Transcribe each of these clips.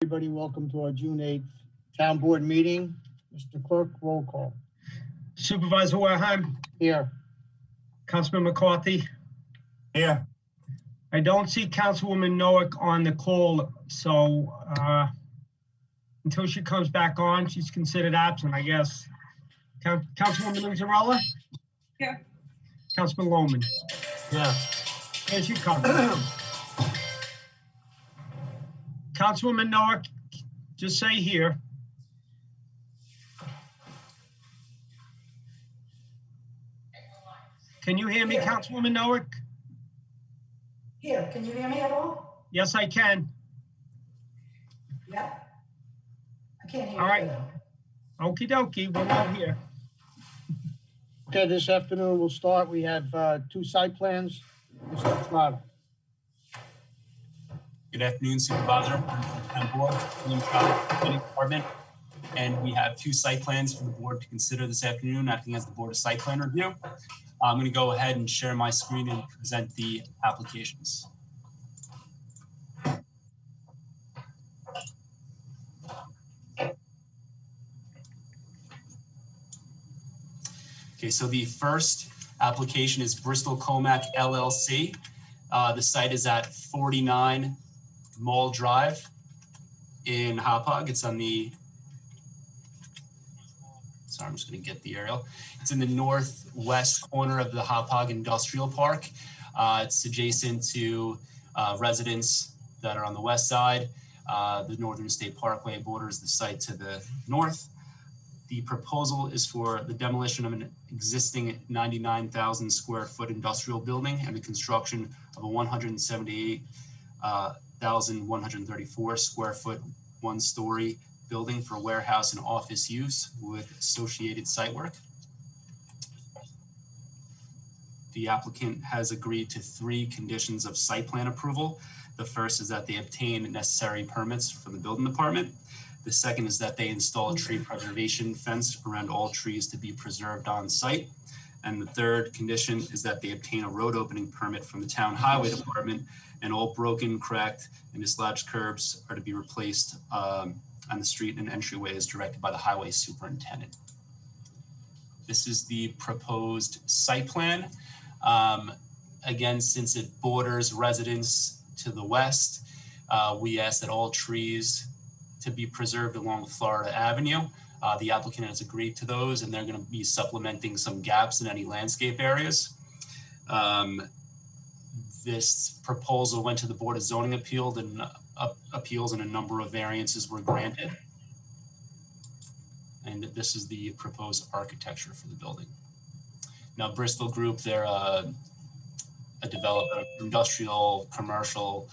Everybody, welcome to our June 8th Town Board meeting. Mr. Clerk, roll call. Supervisor Wareheim, Here. Councilman McCarthy. Here. I don't see Councilwoman Noack on the call, so until she comes back on, she's considered absent, I guess. Councilwoman Inzarella? Here. Councilman Lohman? Yeah. Here she comes. Councilwoman Noack, just say here. Can you hear me, Councilwoman Noack? Here, can you hear me at all? Yes, I can. Yeah. I can't hear All right. you though. Okie dokie, we're all here. Okay, this afternoon we'll start. We have two site plans. Mr. Trotter. Good afternoon, Supervisor, Town Board, Planning Department, and we have two site plans for the board to consider this afternoon, acting as the Board of Site Plan Review. I'm going to go ahead and share my screen and present the applications. Okay, so the first application is Bristol Comac LLC. The site is at 49 Mall Drive in Hauppauge. It's on the, sorry, I'm just going to get the aerial. It's in the northwest corner of the Hauppauge Industrial Park. It's adjacent to residents that are on the west side. The Northern State Parkway borders the site to the north. The proposal is for the demolition of an existing 99,000 square foot industrial building and the construction of a 178,134 square foot one-story building for warehouse and office use with associated site work. The applicant has agreed to 3 conditions of site plan approval. The first is that they obtain necessary permits from the building department. The second is that they install a tree preservation fence around all trees to be preserved on site. And the third condition is that they obtain a road opening permit from the town highway department, and all broken, cracked, and dislodged curbs are to be replaced on the street and entryway as directed by the highway superintendent. This is the proposed site plan. Again, since it borders residents to the west, we ask that all trees to be preserved along Florida Avenue. The applicant has agreed to those, and they're going to be supplementing some gaps in any landscape areas. This proposal went to the Board of Zoning Appeals, and a number of variances were granted. And this is the proposed architecture for the building. Now, Bristol Group, they're a developer, industrial, commercial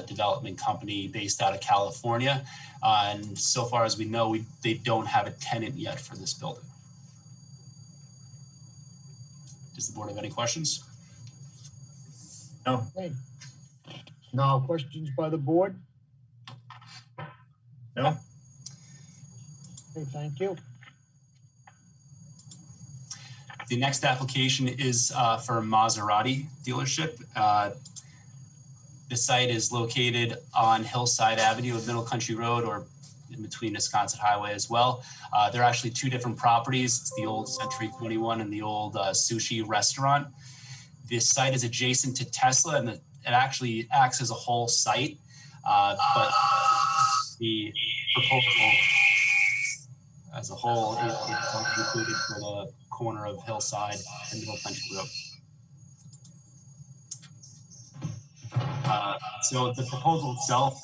development company based out of California. And so far as we know, they don't have a tenant yet for this building. Does the board have any questions? No. Okay. No questions by the board? No. Okay, thank you. The next application is for Maserati Dealership. The site is located on Hillside Avenue of Middle Country Road, or in between Wisconsin Highway as well. There are actually 2 different properties. It's the old Century 21 and the old sushi restaurant. This site is adjacent to Tesla, and it actually acts as a whole site, but the proposal as a whole is included for the corner of Hillside and Middle Country Road. So the proposal itself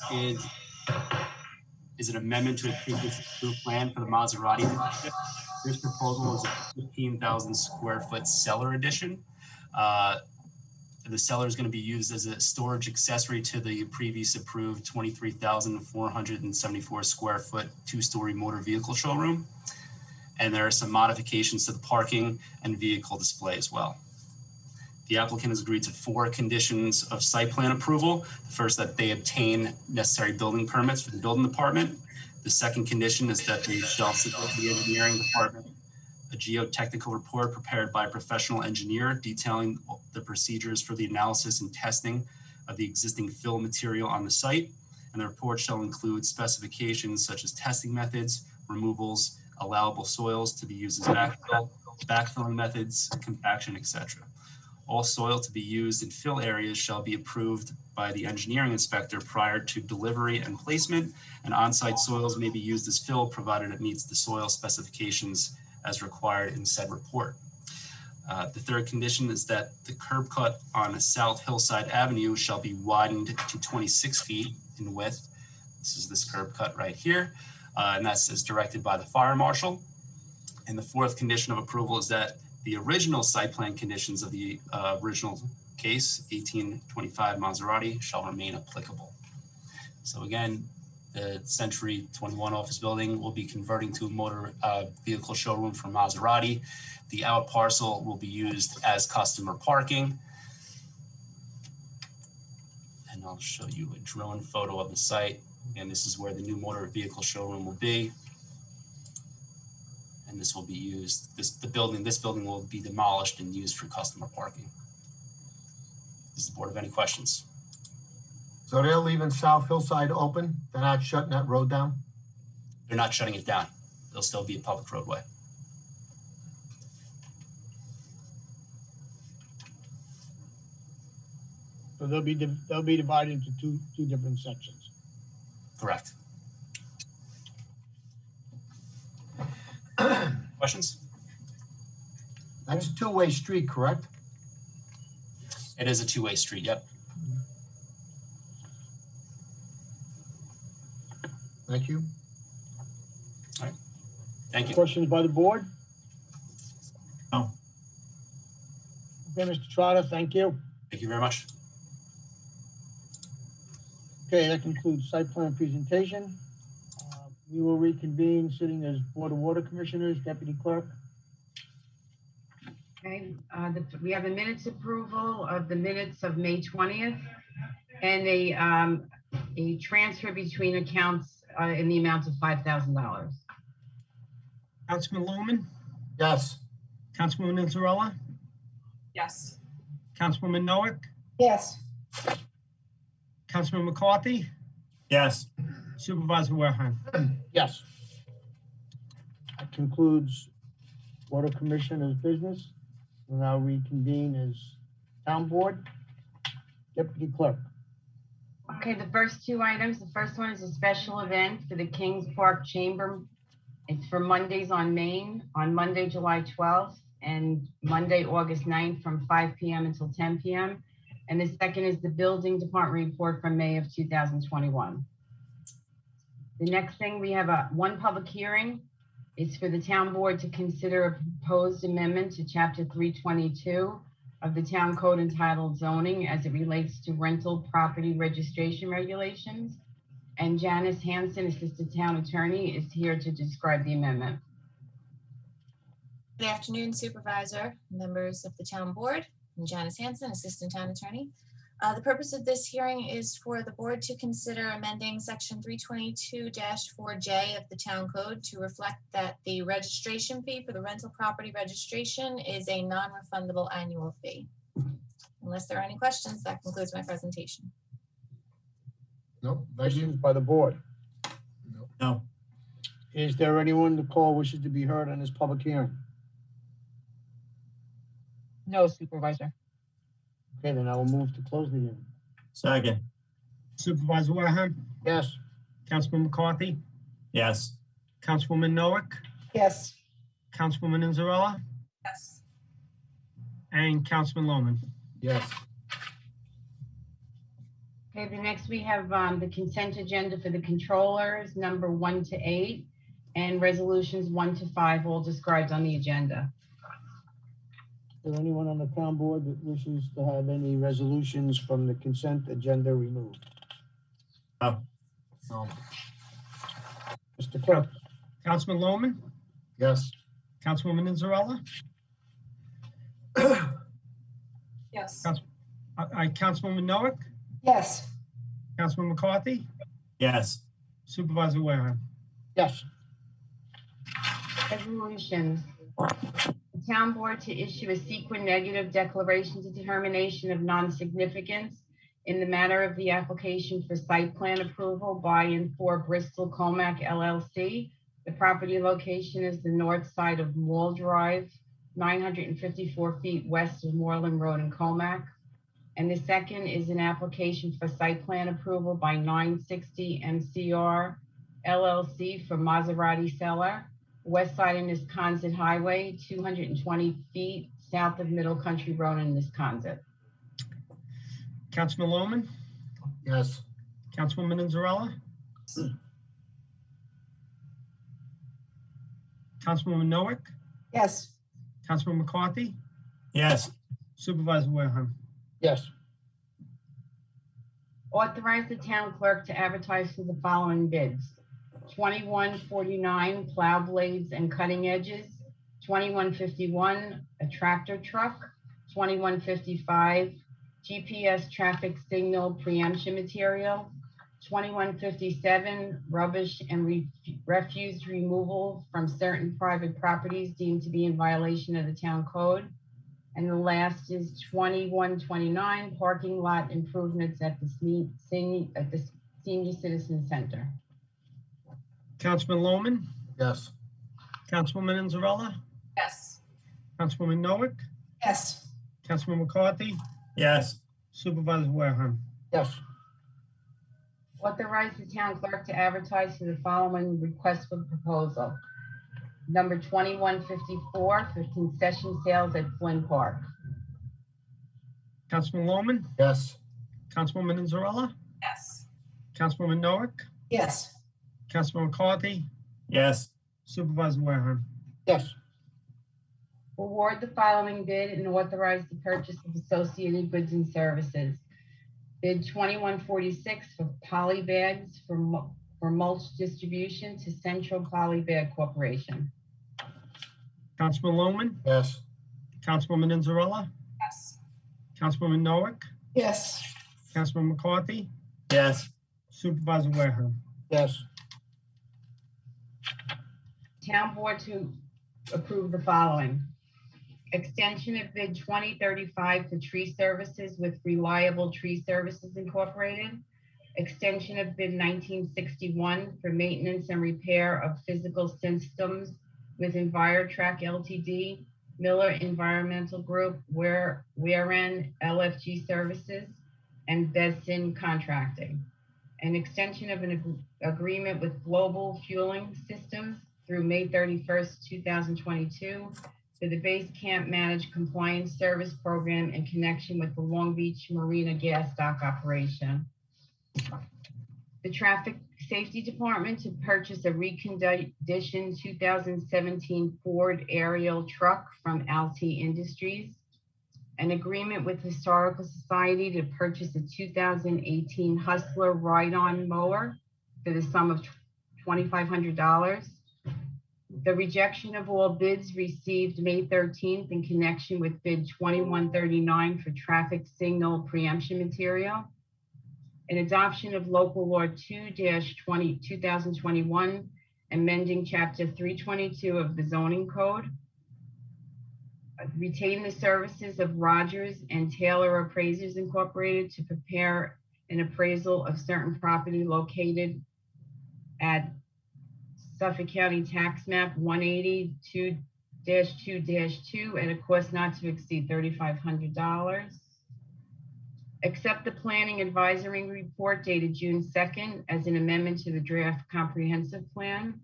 is an amendment to a previously approved plan for the Maserati dealership. This proposal is a 15,000 square foot cellar addition. The cellar is going to be used as a storage accessory to the previous approved 23,474 square foot 2-story motor vehicle showroom. And there are some modifications to the parking and vehicle display as well. The applicant has agreed to 4 conditions of site plan approval. The first, that they obtain necessary building permits for the building department. The second condition is that they shall submit to the engineering department a geotechnical report prepared by a professional engineer detailing the procedures for the analysis and testing of the existing fill material on the site. and the report shall include specifications such as testing methods, removals, allowable soils to be used as backfill, backfilling methods, compaction, etc. All soil to be used in fill areas shall be approved by the engineering inspector prior to delivery and placement, and on-site soils may be used as fill provided it meets the soil specifications as required in said report. The third condition is that the curb cut on South Hillside Avenue shall be widened to 26 feet in width. This is this curb cut right here, and that's as directed by the fire marshal. And the fourth condition of approval is that the original site plan conditions of the original case, 1825 Maserati, shall remain applicable. So again, the Century 21 office building will be converting to a motor vehicle showroom for Maserati. The out parcel will be used as customer parking. And I'll show you a drone photo of the site. Again, this is where the new motor vehicle showroom will be. And this will be used, this building will be demolished and used for customer parking. Does the board have any questions? So they're leaving South Hillside open? They're not shutting that road down? They're not shutting it down. There'll still be a public roadway. So they'll be divided into two different sections. Correct. Questions? That's a two-way street, correct? It is a two-way street, yep. Thank you. Thank you. Questions by the board? No. Okay, Mr. Trotter, thank you. Thank you very much. Okay, that concludes site plan presentation. We will reconvene sitting as Board of Water Commissioners, Deputy Clerk. Okay, we have a minutes approval of the minutes of May 20th and a transfer between accounts in the amount of $5,000. Councilman Lumen, Yes. Councilwoman Inzarella, Yes. Councilwoman Noack, Yes. Councilman McCarthy, Yes. Supervisor Wareham. Yes. That concludes Water Commissioners' business. We'll now reconvene as Town Board. Deputy Clerk. Okay, the first two items, the first one is a special event for the Kings Park Chamber. It's for Mondays on Main, on Monday, July 12th, and Monday, August 9th, from 5 p.m. until 10 p.m. And the second is the Building Department report from May of 2021. The next thing, we have one public hearing. It's for the Town Board to consider a proposed amendment to Chapter 322 of the Town Code entitled Zoning as it relates to rental property registration regulations. And Janice Hanson, Assistant Town Attorney, is here to describe the amendment. Good afternoon, Supervisor, members of the Town Board. I'm Janice Hanson, Assistant Town Attorney. The purpose of this hearing is for the board to consider amending Section 322-4J of the Town Code to reflect that the registration fee for the rental property registration is a non-refundable annual fee. Unless there are any questions, that concludes my presentation. Nope, thank you. Questions by the board. No. Is there anyone to call wishes to be heard on this public hearing? No, Supervisor. Okay, then I will move to close the hearing. Second. Supervisor Wareham, Yes. Councilman McCarthy, Yes. Councilwoman Noack, Yes. Councilwoman Inzarella, Yes. and Councilman Loman. Yes. Okay, the next we have the consent agenda for the controllers, number 1 to 8, and resolutions 1 to 5, all described on the agenda. Is there anyone on the Town Board that wishes to have any resolutions from the consent agenda removed? No. No. Mr. Clerk. Councilman Loman, Yes. Councilwoman Inzarella, Yes. Councilwoman Noack, Yes. Councilman McCarthy, Yes. Supervisor Wareham. Yes. Resolutions. The Town Board to issue a sequent negative declaration to determination of non-significance in the matter of the application for site plan approval by and for Bristol Comac LLC. The property location is the north side of Mall Drive, 954 feet west of Moreland Road in Comac. And the second is an application for site plan approval by 960 MCR LLC for Maserati Seller, west side of Wisconsin Highway, 220 feet south of Middle Country Road in Wisconsin. Councilman Lohman, Yes. Councilwoman Inzarella, Councilwoman Noack, Yes. Councilman McCarthy, Yes. Supervisor Wareham. Yes. Authorize the town clerk to advertise for the following bids: 2149 plow blades and cutting edges, 2151 a tractor truck, 2155 GPS traffic signal preemption material, 2157 rubbish and refuse removal from certain private properties deemed to be in violation of the town code. And the last is 2129 parking lot improvements at the Senior Citizen Center. Councilman Lohman, Yes. Councilwoman Inzarella, Yes. Councilwoman Noack, Yes. Councilman McCarthy, Yes. Supervisor Wareham. Yes. Authorize the town clerk to advertise for the following request for proposal. Number 2154 for concession sales at Flynn Park. Councilman Lohman, Yes. Councilwoman Inzarella, Yes. Councilwoman Noack, Yes. Councilman McCarthy, Yes. Supervisor Wareham. Yes. Award the following bid and authorize the purchase of associated goods and services. Bid 2146 for poly bags for mulch distribution to Central Poly Bag Corporation. Councilman Lohman, Yes. Councilwoman Inzarella, Yes. Councilwoman Noack, Yes. Councilman McCarthy, Yes. Supervisor Wareham. Yes. Town board to approve the following: extension of bid 2035 for tree services with Reliable Tree Services Incorporated. Extension of bid 1961 for maintenance and repair of physical systems with EnviroTrack Ltd, Miller Environmental Group, Wherein LFG Services, and Besin Contracting. An extension of an agreement with Global Fueling Systems through May 31st, 2022 for the Base Camp Managed Compliance Service Program in connection with the Long Beach Marina gas dock operation. The Traffic Safety Department to purchase a reconditioned 2017 Ford aerial truck from Alti Industries. An agreement with Historical Society to purchase a 2018 Hustler ride-on mower for the sum of $2,500. The rejection of all bids received May 13th in connection with bid 2139 for traffic signal preemption material. An adoption of local law 2-2021, amending chapter 322 of the zoning code. Retain the services of Rogers and Taylor Appraisers Incorporated to prepare an appraisal of certain property located at Suffolk County Tax Map 182-2-2 at a cost not to exceed $3,500. Accept the planning advisory report dated June 2nd as an amendment to the draft comprehensive plan.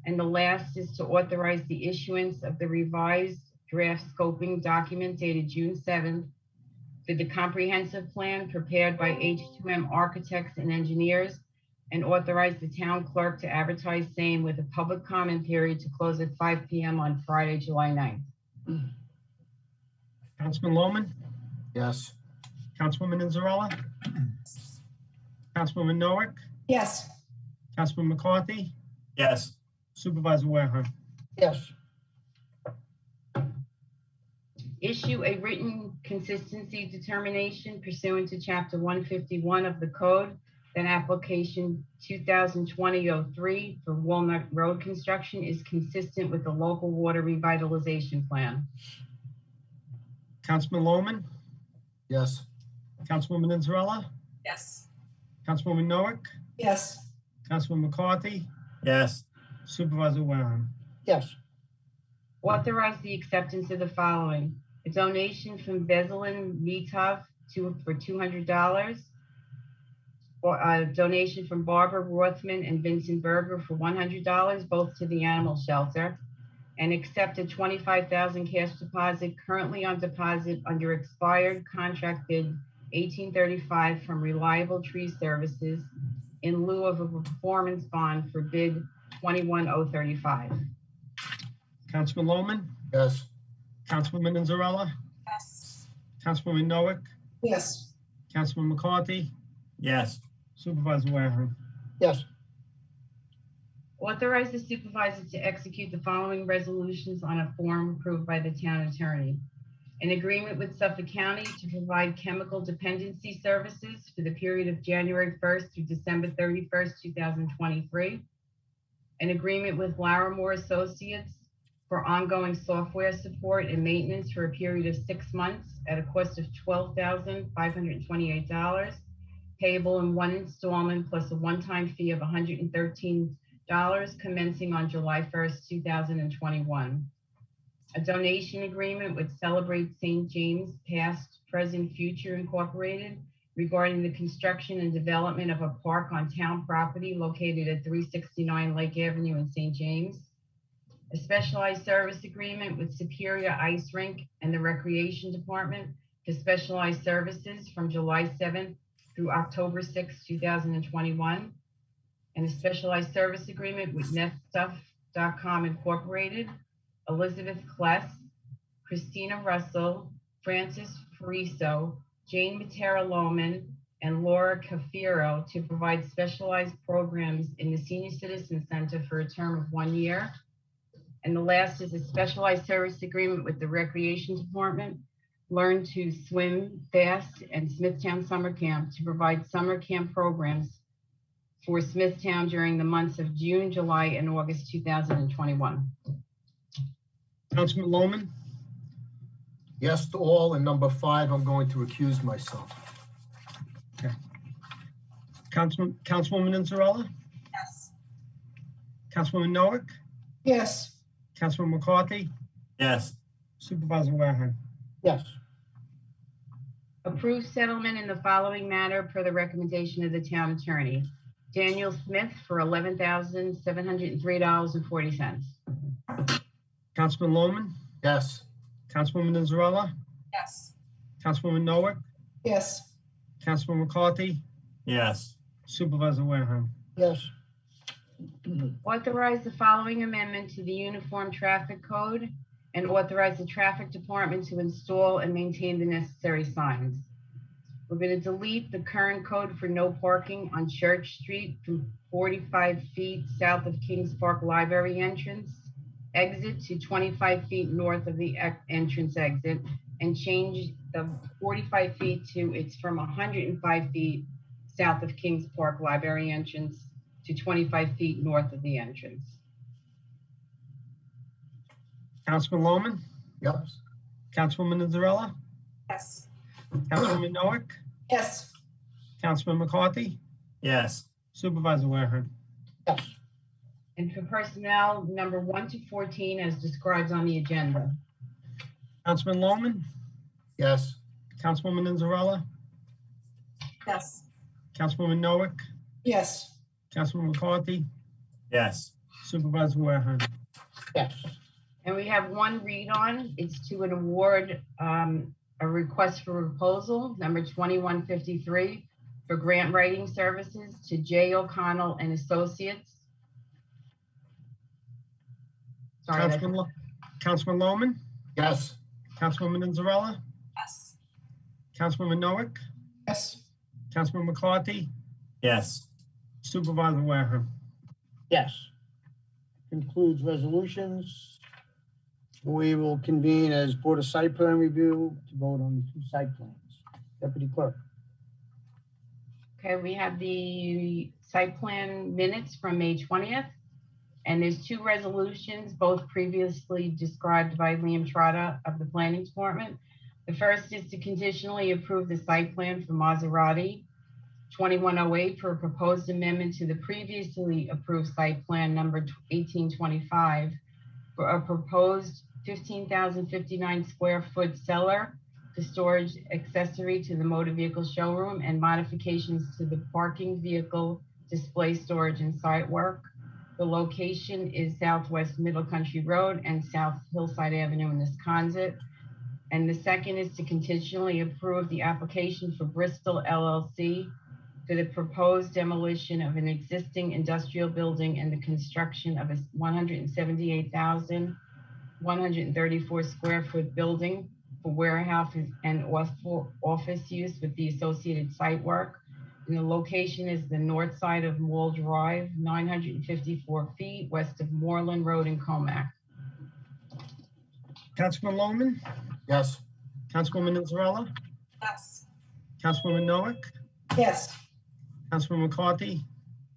And the last is to authorize the issuance of the revised draft scoping document dated June 7th for the comprehensive plan prepared by H2M Architects and Engineers, and authorize the town clerk to advertise same with a public comment period to close at 5 p.m. on Friday, July 9th. Councilman Lohman, Yes. Councilwoman Inzarella, Councilwoman Noack, Yes. Councilman McCarthy, Yes. Supervisor Wareham. Yes. Issue a written consistency determination pursuant to chapter 151 of the code that application 2020-03 for Walnut Road construction is consistent with the local water revitalization plan. Councilman Lohman, Yes. Councilwoman Inzarella, Yes. Councilwoman Noack, Yes. Councilman McCarthy, Yes. Supervisor Wareham. yes, Authorize the acceptance of the following: a donation from Bezalin Mitov for $200, or a donation from Barbara Rothman and Vincent Berger for $100, both to the animal shelter, and accept a $25,000 cash deposit currently on deposit under expired contract bid 1835 from Reliable Tree Services in lieu of a performance bond for bid 21035. Councilman Lohman, yes, Councilwoman Inzarella, Yes. Councilwoman Noack, Yes. Councilman McCarthy, Yes. Supervisor Wareham. yes, Authorize the supervisor to execute the following resolutions on a form approved by the town attorney. An agreement with Suffolk County to provide chemical dependency services for the period of January 1st through December 31st, 2023. An agreement with Larimore Associates for ongoing software support and maintenance for a period of 6 months at a cost of $12,528, payable in one installment plus a one-time fee of $113 commencing on July 1st, 2021. A donation agreement with Celebrate St. James Past, Present, Future Incorporated regarding the construction and development of a park on town property located at 369 Lake Avenue in St. James. A specialized service agreement with Superior Ice Rink and the Recreation Department for specialized services from July 7th through October 6th, 2021. And a specialized service agreement with netstuff.com Incorporated, Elizabeth Kless, Christina Russell, Francis Fariso, Jane Matera Lohman, and Laura Cafiro to provide specialized programs in the Senior Citizen Center for a term of 1 year. And the last is a specialized service agreement with the Recreation Department, Learn to Swim Fast, and Smithtown Summer Camp to provide summer camp programs for Smithtown during the months of June, July, and August 2021. Councilman Lohman, yes to all, and number 5, I'm going to recuse myself. Councilwoman Inzarella, Yes. Councilwoman Noack, Yes. Councilman McCarthy, Yes. Supervisor Wareham. yes, Approve settlement in the following matter per the recommendation of the town attorney. Daniel Smith for $11,703.40. Councilman Lohman, Yes, Councilwoman Inzarella, Yes. Councilwoman Noack, Yes. Councilman McCarthy, Yes. Supervisor Wareham. yes, Authorize the following amendment to the Uniform Traffic Code and authorize the traffic department to install and maintain the necessary signs. We're going to delete the current code for no parking on Church Street from 45 feet south of Kings Park Library entrance exit to 25 feet north of the entrance exit, and change the 45 feet to it's from 105 feet south of Kings Park Library entrance to 25 feet north of the entrance. Councilman Lohman, yes, Councilwoman Inzarella, Yes. Councilwoman Noack, Yes. Councilman McCarthy, Yes. Supervisor Wareham. yes, And for personnel, number 1 to 14 as described on the agenda. Councilman Lohman, yes, Councilwoman Inzarella, Yes. Councilwoman Noack, Yes. Councilman McCarthy, Yes. Supervisor Wareham. yes, And we have one read on. It's to an award, a request for proposal, number 2153, for grant writing services to J. O'Connell and Associates. Sorry, that's- Councilman Lohman, yes, Councilwoman Inzarella, Yes. Councilwoman Noack, Yes. Councilman McCarthy, Yes. Supervisor Wareham. yes. Concludes resolutions. We will convene as Board of Site Plan Review to vote on the 2 site plans. Deputy Clerk. Okay, we have the site plan minutes from May 20th. And there's 2 resolutions, both previously described by Liam Trotta of the Planning Department. The first is to conditionally approve the site plan for Maserati 2108 for a proposed amendment to the previously approved site plan number 1825 for a proposed 15,059 square foot cellar to storage accessory to the motor vehicle showroom and modifications to the parking vehicle display storage and site work. The location is Southwest Middle Country Road and South Hillside Avenue in Wisconsin. And the second is to conditionally approve the application for Bristol LLC for the proposed demolition of an existing industrial building and the construction of a 178,134 square foot building for warehouse and office use with the associated site work. And the location is the north side of Mall Drive, 954 feet west of Moreland Road in Comac. Councilman Lohman, Yes. Councilwoman Israela, Yes. Councilwoman Noack, Yes. Councilman McCarthy,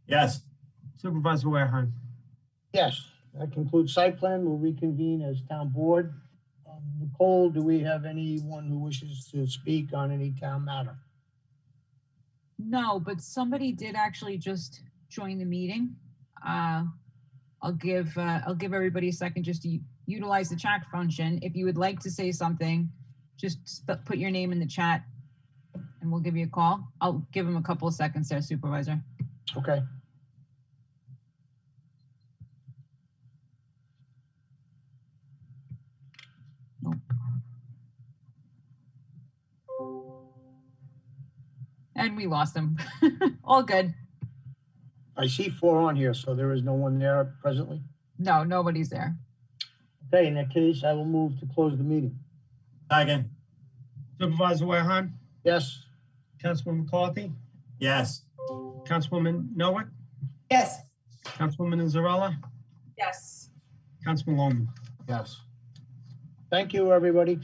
Yes. Supervisor Wareheim. Yes, that concludes site plan. We'll reconvene as town board. Nicole, do we have anyone who wishes to speak on any town matter? No, but somebody did actually just join the meeting. I'll give everybody a second just to utilize the chat function. If you would like to say something, just put your name in the chat and we'll give you a call. I'll give him a couple of seconds there, Supervisor. Okay. Nope. And we lost him. All good. I see 4 on here, so there is no one there presently. No, nobody's there. Okay, in that case, I will move to close the meeting. Second. Supervisor Wareheim, Yes, Councilman McCarthy, Yes. Councilwoman Noack, Yes. Councilwoman Israela, Yes. Councilman Lohman. Yes. thank you, everybody.